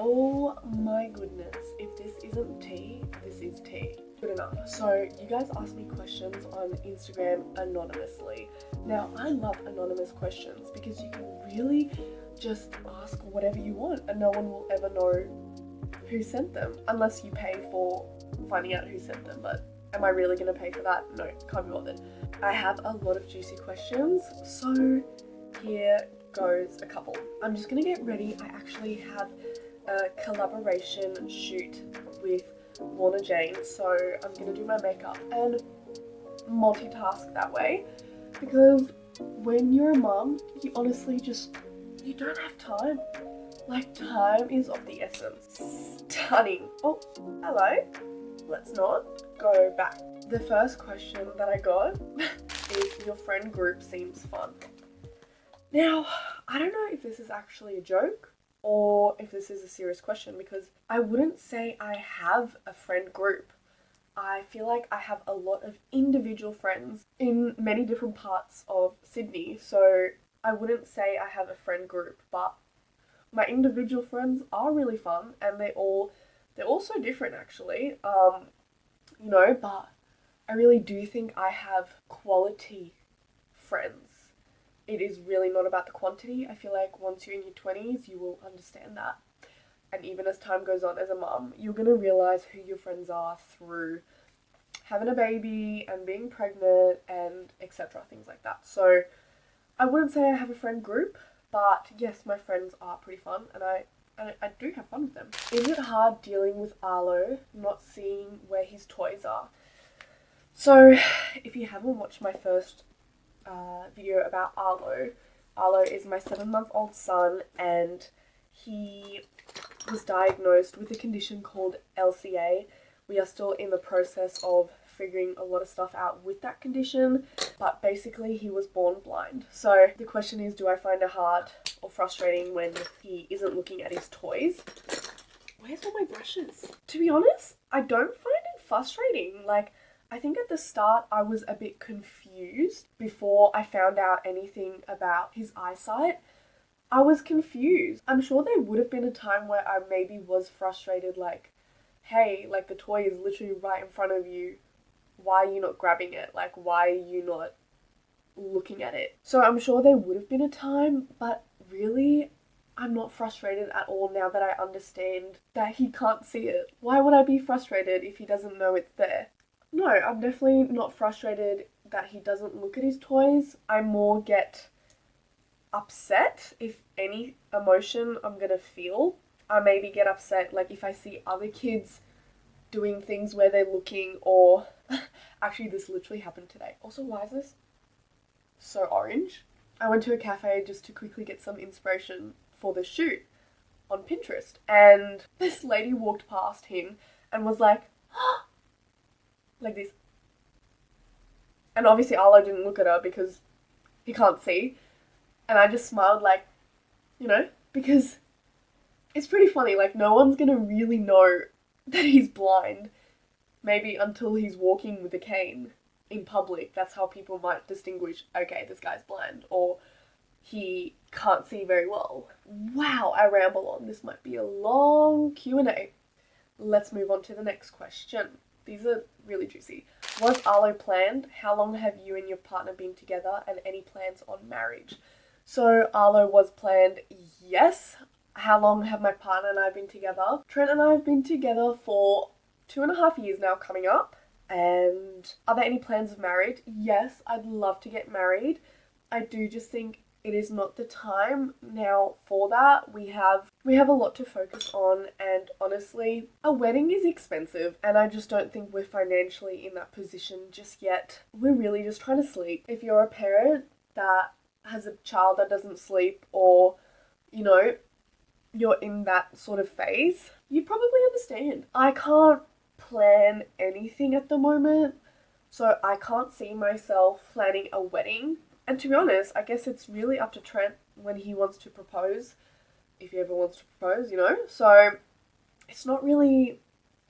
Oh my goodness, if this isn't tea, this is tea. Good enough. So you guys ask me questions on Instagram anonymously. Now I love anonymous questions because you can really just ask whatever you want and no one will ever know who sent them unless you pay for finding out who sent them. But am I really going to pay for that? No, can't be bothered. I have a lot of juicy questions, so here goes a couple. I'm just going to get ready. I actually have a collaboration shoot with Lorna Jane, so I'm going to do my makeup and multitask that way, because when you're a mum, you honestly you don't have time. Like, time is of the essence. Stunning. Oh, hello. Let's not go back. The first question that I got is, your friend group seems fun. Now, I don't know if this is actually a joke or if this is a serious question, because I wouldn't say I have a friend group. I feel like I have a lot of individual friends in many different parts of Sydney, so I wouldn't say I have a friend group, but my individual friends are really fun, and they're all so different actually, but I really do think I have quality friends. It is really not about the quantity. I feel like once you're in your 20s, you will understand that. And even as time goes on as a mum, you're going to realise who your friends are through having a baby and being pregnant and etc. Things like that. So I wouldn't say I have a friend group, but yes, my friends are pretty fun and I do have fun with them. Is it hard dealing with Arlo not seeing where his toys are? So if you haven't watched my first video about Arlo is my 7-month-old son, and he was diagnosed with a condition called LCA. We are still in the process of figuring a lot of stuff out with that condition, but basically he was born blind. So the question is, do I find it hard or frustrating when he isn't looking at his toys? Where's all my brushes? To be honest, I don't find it frustrating. Like, I think at the start I was a bit confused before I found out anything about his eyesight. I was confused. I'm sure there would have been a time where I maybe was frustrated, like, hey, like the toy is literally right in front of you. Why are you not grabbing it? Like, why are you not looking at it? So I'm sure there would have been a time, but really, I'm not frustrated at all now that I understand that he can't see it. Why would I be frustrated if he doesn't know it's there? No, I'm definitely not frustrated that he doesn't look at his toys. I more get upset, if any emotion I'm gonna feel. I maybe get upset like if I see other kids doing things where they're looking, or actually this literally happened today. Also, why is this so orange? I went to a cafe just to quickly get some inspiration for the shoot on Pinterest, and this lady walked past him and was like, like this. And obviously Arlo didn't look at her because he can't see. And I just smiled, like, because it's pretty funny. Like, no one's gonna really know that he's blind, maybe until he's walking with a cane in public. That's how people might distinguish, okay, this guy's blind, or he can't see very well. Wow, I ramble on. This might be a long Q&A. Let's move on to the next question. These are really juicy. Was Arlo planned? How long have you and your partner been together, and any plans on marriage? So Arlo was planned, yes. How long have my partner and I been together? Trent and I have been together for 2.5 years now coming up. And are there any plans of marriage? Yes, I'd love to get married. I do just think it is not the time now for that. We have a lot to focus on, and honestly, a wedding is expensive, and I just don't think we're financially in that position just yet. We're really just trying to sleep. If you're a parent that has a child that doesn't sleep, or you're in that sort of phase, you probably understand. I can't plan anything at the moment, so I can't see myself planning a wedding. And to be honest, I guess it's really up to Trent when he wants to propose, if he ever wants to propose, So it's not really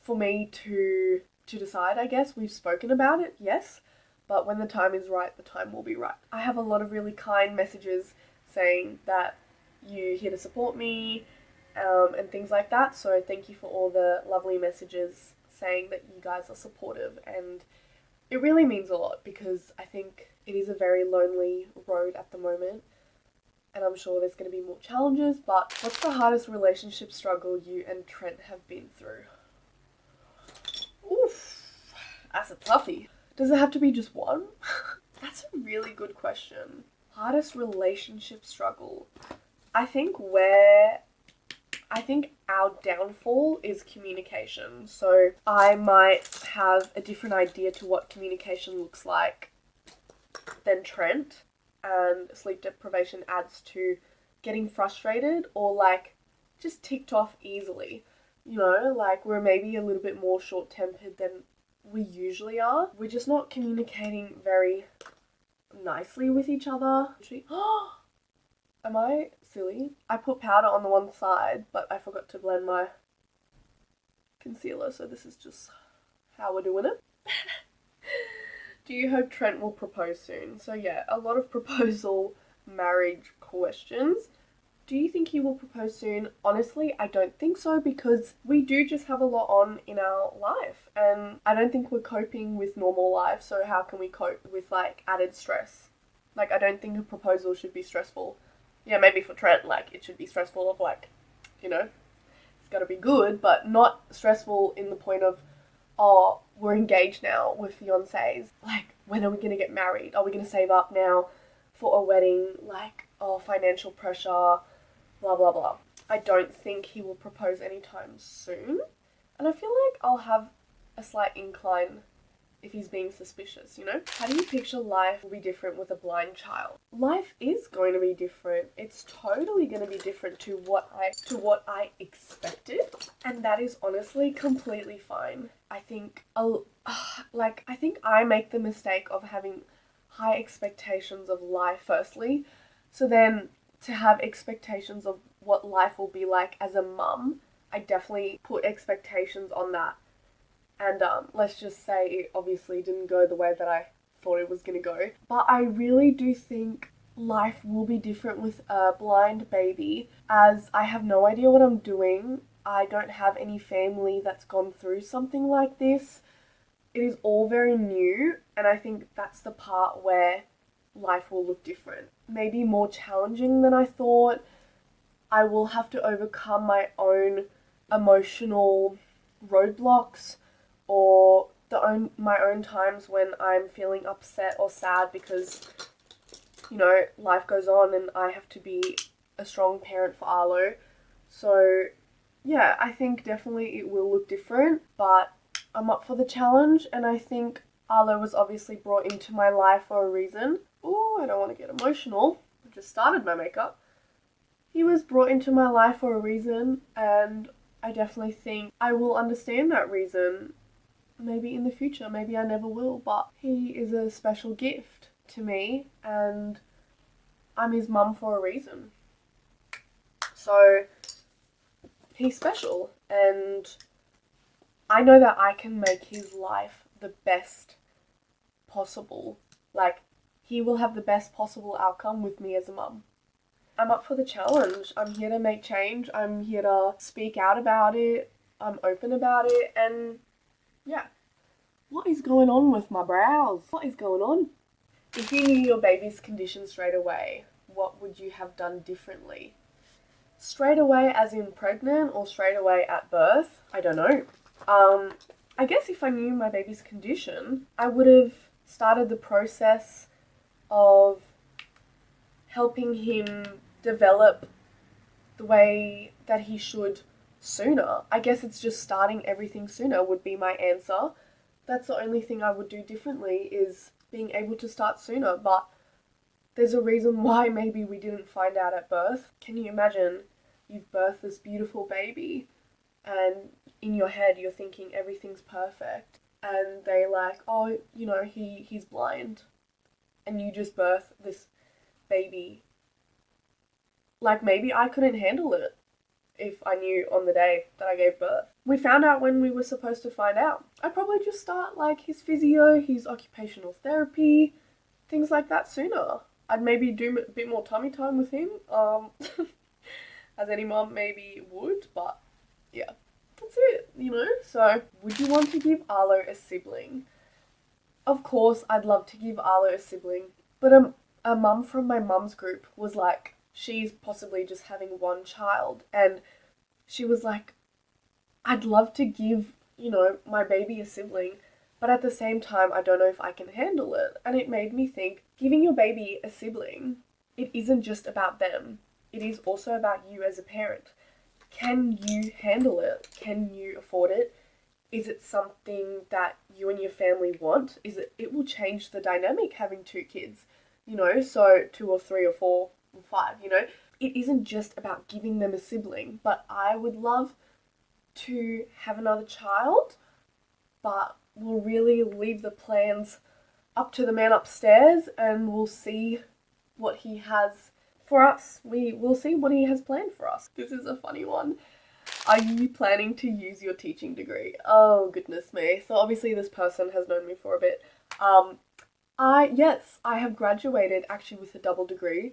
for me to decide, I guess. We've spoken about it, yes, but when the time is right, the time will be right. I have a lot of really kind messages saying that you're here to support me, and things like that. So thank you for all the lovely messages saying that you guys are supportive, and it really means a lot because I think it is a very lonely road at the moment, and I'm sure there's going to be more challenges. But what's the hardest relationship struggle you and Trent have been through? Oof, that's a toughie. Does it have to be just one? That's a really good question. Hardest relationship struggle. I think our downfall is communication. So I might have a different idea to what communication looks like than Trent, and sleep deprivation adds to getting frustrated or like just ticked off easily. You know, like we're maybe a little bit more short-tempered than we usually are. We're just not communicating very nicely with each other. Am I silly? I put powder on the one side, but I forgot to blend my concealer, so this is just how we're doing it. Do you hope Trent will propose soon? So yeah, a lot of proposal marriage questions. Do you think he will propose soon? Honestly, I don't think so, because we do just have a lot on in our life, and I don't think we're coping with normal life, so how can we cope with like added stress? Like, I don't think a proposal should be stressful. Yeah, maybe for Trent, like, it should be stressful of like, you know, it's gotta be good, but not stressful in the point of, oh, we're engaged now, we're fiancés. Like, when are we gonna get married? Are we gonna save up now for a wedding? Like, oh, financial pressure, blah, blah, blah. I don't think he will propose anytime soon. And I feel like I'll have a slight incline if he's being suspicious, you know? How do you picture life will be different with a blind child? Life is going to be different. It's totally going to be different to what I expected, and that is honestly completely fine. I think I make the mistake of having high expectations of life firstly, so then to have expectations of what life will be like as a mum, I definitely put expectations on that. And let's just say it obviously didn't go the way that I thought it was going to go. But I really do think life will be different with a blind baby, as I have no idea what I'm doing. I don't have any family that's gone through something like this. It is all very new, and I think that's the part where life will look different. Maybe more challenging than I thought. I will have to overcome my own emotional roadblocks, or my own times when I'm feeling upset or sad because, you know, life goes on and I have to be a strong parent for Arlo. So yeah, I think definitely it will look different, but I'm up for the challenge, and I think Arlo was obviously brought into my life for a reason. Oh, I don't want to get emotional. I just started my makeup. He was brought into my life for a reason, and I definitely think I will understand that reason. Maybe in the future, maybe I never will, but he is a special gift to me, and I'm his mum for a reason. So he's special, and I know that I can make his life the best possible. Like, he will have the best possible outcome with me as a mum. I'm up for the challenge. I'm here to make change. I'm here to speak out about it. I'm open about it, and yeah. What is going on with my brows? What is going on? If you knew your baby's condition straight away, what would you have done differently? Straight away as in pregnant, or straight away at birth? I don't know. I guess if I knew my baby's condition, I would have started the process of helping him develop the way that he should sooner. I guess it's just starting everything sooner would be my answer. That's the only thing I would do differently, is being able to start sooner. But there's a reason why maybe we didn't find out at birth. Can you imagine you've birthed this beautiful baby and in your head you're thinking everything's perfect, and they like, oh, you know, he's blind, and you just birth this baby. Like, maybe I couldn't handle it if I knew on the day that I gave birth. We found out when we were supposed to find out. I'd probably just start like his physio, his occupational therapy, things like that sooner. I'd maybe do a bit more tummy time with him. as any mom maybe would, but yeah, that's it, So, would you want to give Arlo a sibling? Of course, I'd love to give Arlo a sibling, but a mum from my mum's group was like, she's possibly just having one child, and she was like, I'd love to give, my baby a sibling, but at the same time, I don't know if I can handle it. And it made me think, giving your baby a sibling, it isn't just about them. It is also about you as a parent. Can you handle it? Can you afford it? Is it something that you and your family want? It will change the dynamic having two kids, so two or three or four or five, It isn't just about giving them a sibling, but I would love to have another child, but we'll really leave the plans up to the man upstairs and we'll see what he has for us. We'll see what he has planned for us. This is a funny one. Are you planning to use your teaching degree? Oh, goodness me. So obviously this person has known me for a bit. Yes, I have graduated actually with a double degree.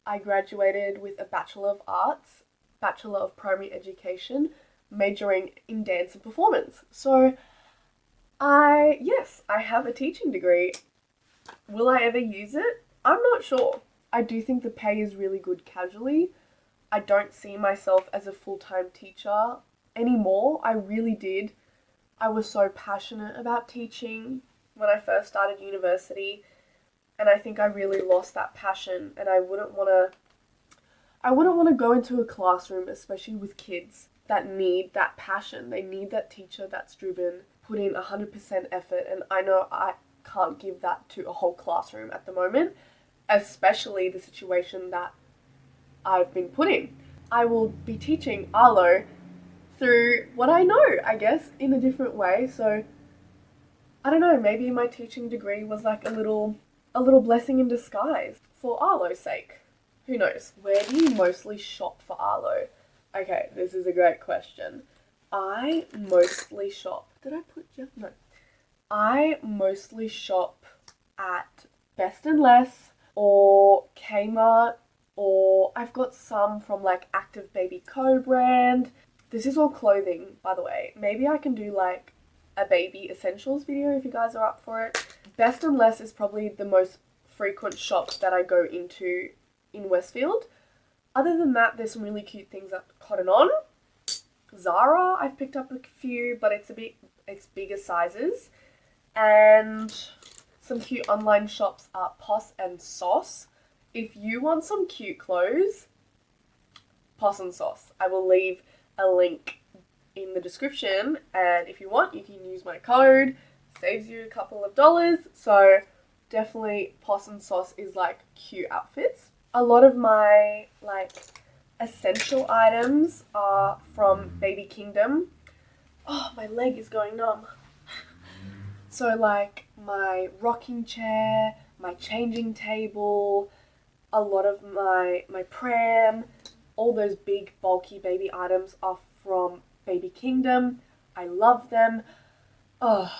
I graduated with a Bachelor of Arts, Bachelor of Primary Education, majoring in dance and performance. So yes, I have a teaching degree. Will I ever use it? I'm not sure. I do think the pay is really good casually. I don't see myself as a full-time teacher anymore. I really did. I was so passionate about teaching when I first started university, and I think I really lost that passion, and I wouldn't want to go into a classroom, especially with kids that need that passion. They need that teacher that's driven, put in 100% effort, and I know I can't give that to a whole classroom at the moment, especially the situation that I've been put in. I will be teaching Arlo through what I know, I guess, in a different way. So I don't know, maybe my teaching degree was like a little blessing in disguise for Arlo's sake. Who knows? Where do you mostly shop for Arlo? Okay, this is a great question. I mostly shop. Did I put Jeff? No. I mostly shop at Best and Less or Kmart, or I've got some from like Active Baby Co brand. This is all clothing, by the way. Maybe I can do like a baby essentials video if you guys are up for it. Best and Less is probably the most frequent shop that I go into in Westfield. Other than that, there's some really cute things at Cotton On. Zara, I've picked up a few, but it's bigger sizes. And some cute online shops are Pos and Sauce. If you want some cute clothes, Pos and Sauce. I will leave a link in the description, and if you want, you can use my code. Saves you a couple of dollars. So definitely Pos and Sauce is like cute outfits. A lot of my like essential items are from Baby Kingdom. Oh, my leg is going numb. So like my rocking chair, my changing table, a lot of my pram, all those big bulky baby items are from Baby Kingdom. I love them. Oh,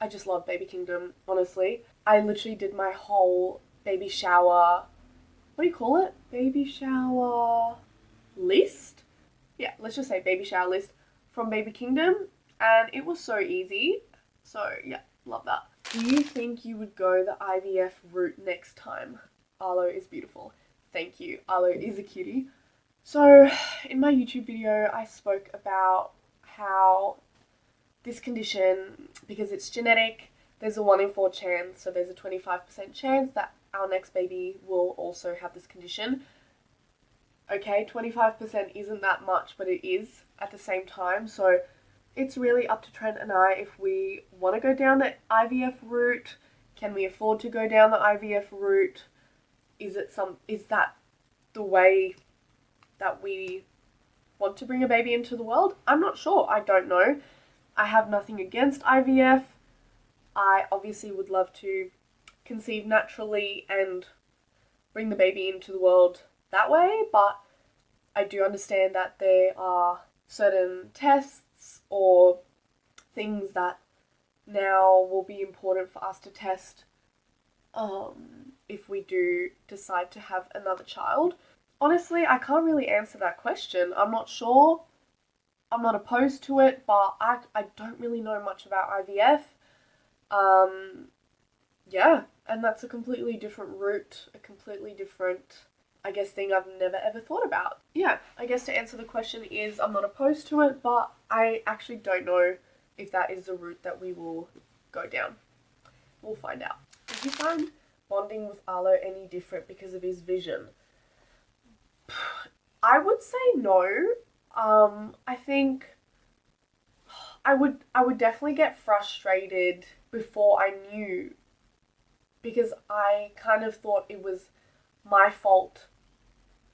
I just love Baby Kingdom, honestly. I literally did my whole baby shower, what do you call it? Baby shower list? Yeah, let's just say baby shower list from Baby Kingdom, and it was so easy. So yeah, love that. Do you think you would go the IVF route next time? Arlo is beautiful. Thank you. Arlo is a cutie. So in my YouTube video, I spoke about how this condition, because it's genetic, there's a 1 in 4 chance, so there's a 25% chance that our next baby will also have this condition. Okay, 25% isn't that much, but it is at the same time. So it's really up to Trent and I if we want to go down the IVF route. Can we afford to go down the IVF route? Is that the way that we want to bring a baby into the world? I'm not sure. I don't know. I have nothing against IVF. I obviously would love to conceive naturally and bring the baby into the world that way, but I do understand that there are certain tests or things that now will be important for us to test if we do decide to have another child. Honestly, I can't really answer that question. I'm not sure. I'm not opposed to it, but I don't really know much about IVF. Um, yeah, and that's a completely different route, a completely different, I guess, thing I've never ever thought about. Yeah, I guess to answer the question is I'm not opposed to it, but I actually don't know if that is the route that we will go down. We'll find out. Did you find bonding with Arlo any different because of his vision? I would say no. I think I would definitely get frustrated before I knew, because I kind of thought it was my fault.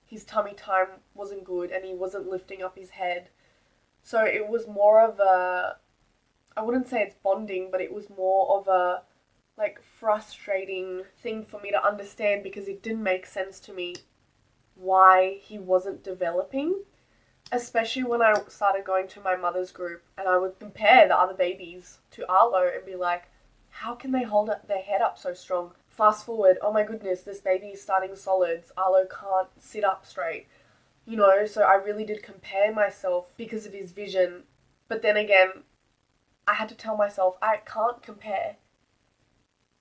His tummy time wasn't good and he wasn't lifting up his head. So it was more of a, I wouldn't say it's bonding, but it was more of a like frustrating thing for me to understand, because it didn't make sense to me why he wasn't developing. Especially when I started going to my mother's group and I would compare the other babies to Arlo and be like, how can they hold their head up so strong? Fast forward, oh my goodness, this baby is starting solids. Arlo can't sit up straight. So I really did compare myself because of his vision. But then again, I had to tell myself I can't compare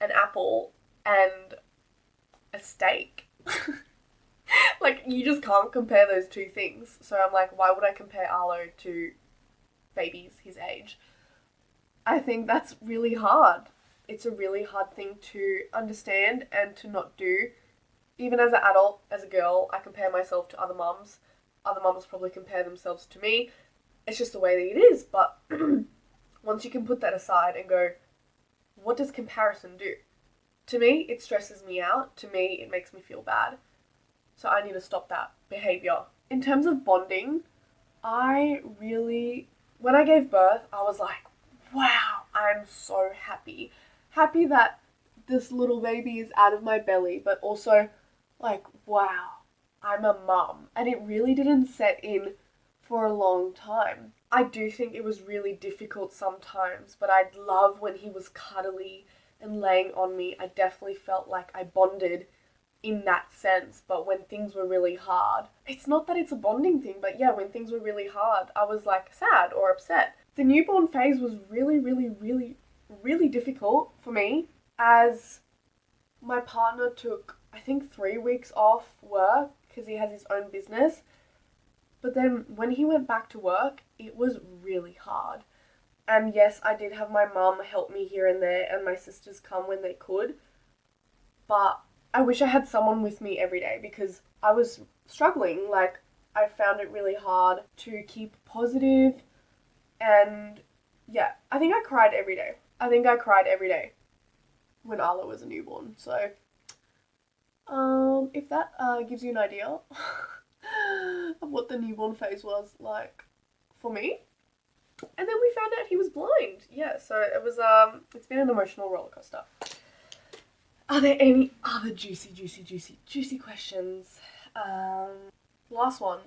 an apple and a steak. Like, you just can't compare those two things. So I'm like, why would I compare Arlo to babies his age? I think that's really hard. It's a really hard thing to understand and to not do. Even as an adult, as a girl, I compare myself to other mums. Other mums probably compare themselves to me. It's just the way that it is. But once you can put that aside and go, what does comparison do? To me, it stresses me out. To me, it makes me feel bad. So I need to stop that behavior. In terms of bonding, when I gave birth, I was like, wow, I'm so happy. Happy that this little baby is out of my belly, but also like, wow, I'm a mum. And it really didn't set in for a long time. I do think it was really difficult sometimes, but I'd love when he was cuddly and laying on me. I definitely felt like I bonded in that sense. But when things were really hard, it's not that it's a bonding thing, but yeah, when things were really hard, I was like sad or upset. The newborn phase was really, really, really, really difficult for me, as my partner took, I think, 3 weeks off work because he has his own business. But then when he went back to work, it was really hard. And yes, I did have my mum help me here and there, and my sisters come when they could. But I wish I had someone with me every day, because I was struggling. Like, I found it really hard to keep positive. And yeah, I think I cried every day. I think I cried every day when Arlo was a newborn. So, if that gives you an idea of what the newborn phase was like for me. And then we found out he was blind. Yeah, so it was it's been an emotional roller coaster. Are there any other juicy questions? Last one.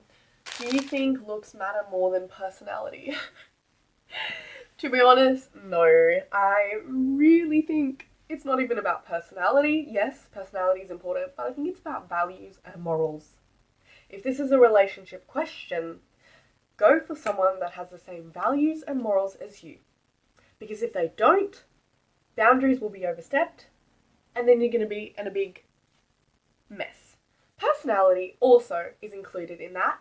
Do you think looks matter more than personality? To be honest, no. I really think it's not even about personality. Yes, personality is important, but I think it's about values and morals. If this is a relationship question, go for someone that has the same values and morals as you. Because if they don't, boundaries will be overstepped, and then you're going to be in a big mess. Personality also is included in that.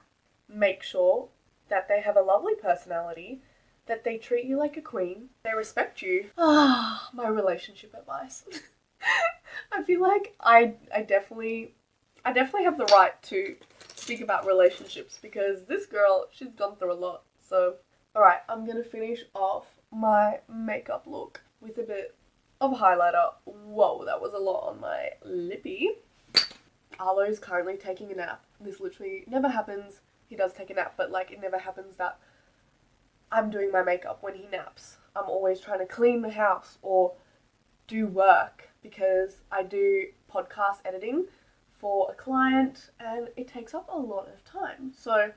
Make sure that they have a lovely personality, that they treat you like a queen, they respect you. My relationship advice. I feel like I definitely have the right to speak about relationships, because this girl, she's gone through a lot. So, alright, I'm going to finish off my makeup look with a bit of highlighter. Whoa, that was a lot on my lippy. Arlo's currently taking a nap. This literally never happens. He does take a nap, but like, it never happens that I'm doing my makeup when he naps. I'm always trying to clean the house or do work, because I do podcast editing for a client and it takes up a lot of time. So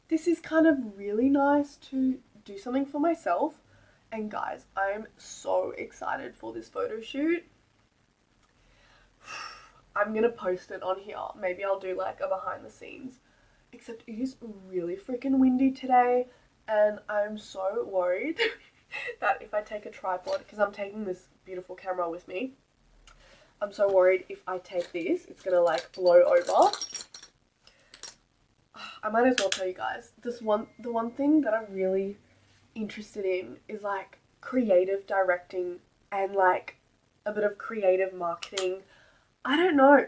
this is kind of really nice to do something for myself. And guys, I'm so excited for this photo shoot. I'm gonna post it on here. Maybe I'll do like a behind the scenes. Except it is really freaking windy today, and I'm so worried that if I take a tripod, because I'm taking this beautiful camera with me, I'm so worried if I take this, it's gonna like blow over. I might as well tell you guys, the one thing that I'm really interested in is like creative directing and like a bit of creative marketing. I don't know.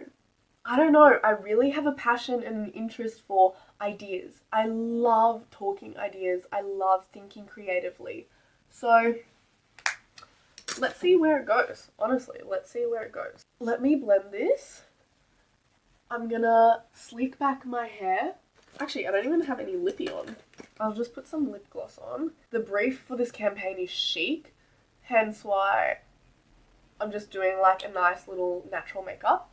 I really have a passion and an interest for ideas. I love talking ideas. I love thinking creatively. So let's see where it goes. Honestly, let's see where it goes. Let me blend this. I'm gonna slick back my hair. Actually, I don't even have any lippy on. I'll just put some lip gloss on. The brief for this campaign is chic, hence why I'm just doing like a nice little natural makeup.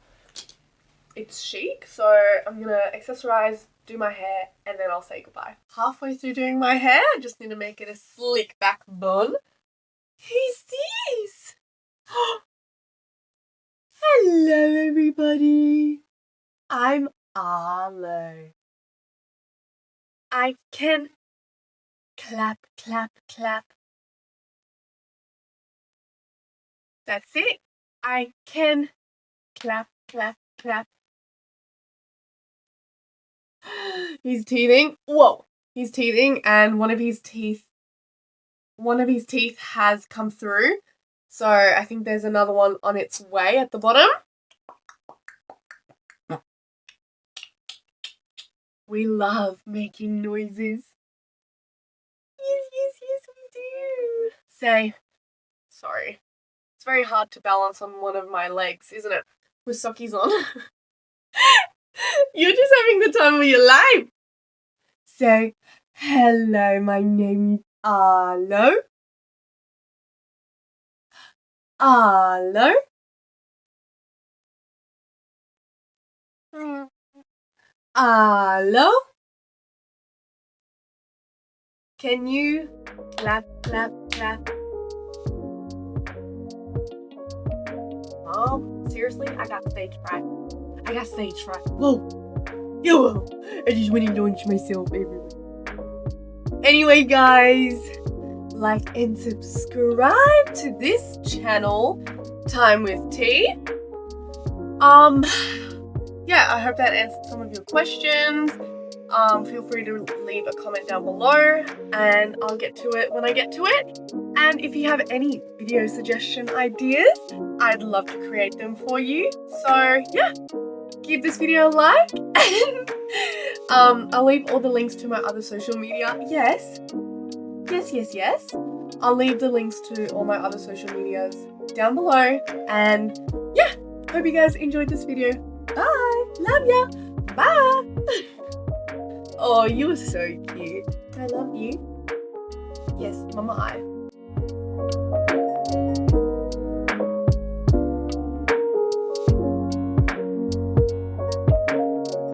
It's chic, so I'm gonna accessorize, do my hair, and then I'll say goodbye. Halfway through doing my hair, I just need to make it a slick back bun. Who's this? Hello everybody. I'm Arlo. I can clap, clap, clap. That's it. I can clap, clap, clap. He's teething. Whoa. He's teething and one of his teeth has come through. So I think there's another one on its way at the bottom. We love making noises. Yes, we do. Say, sorry. It's very hard to balance on one of my legs, isn't it? With sockies on. You're just having the time of your life. Say, hello, my name is Arlo. Arlo. Arlo. Can you clap, clap, clap? Mom, seriously? I got stage fright. Whoa. Yo, I just went and launched myself everywhere. Anyway, guys, like and subscribe to this channel, Time with Tea. Yeah, I hope that answered some of your questions. Feel free to leave a comment down below and I'll get to it when I get to it. And if you have any video suggestion ideas, I'd love to create them for you. So yeah, give this video a like and I'll leave all the links to my other social media. Yes. I'll leave the links to all my other social medias down below. And yeah, hope you guys enjoyed this video. Bye. Love ya. Bye. Oh, you're so cute. I love you. Yes, mama eye.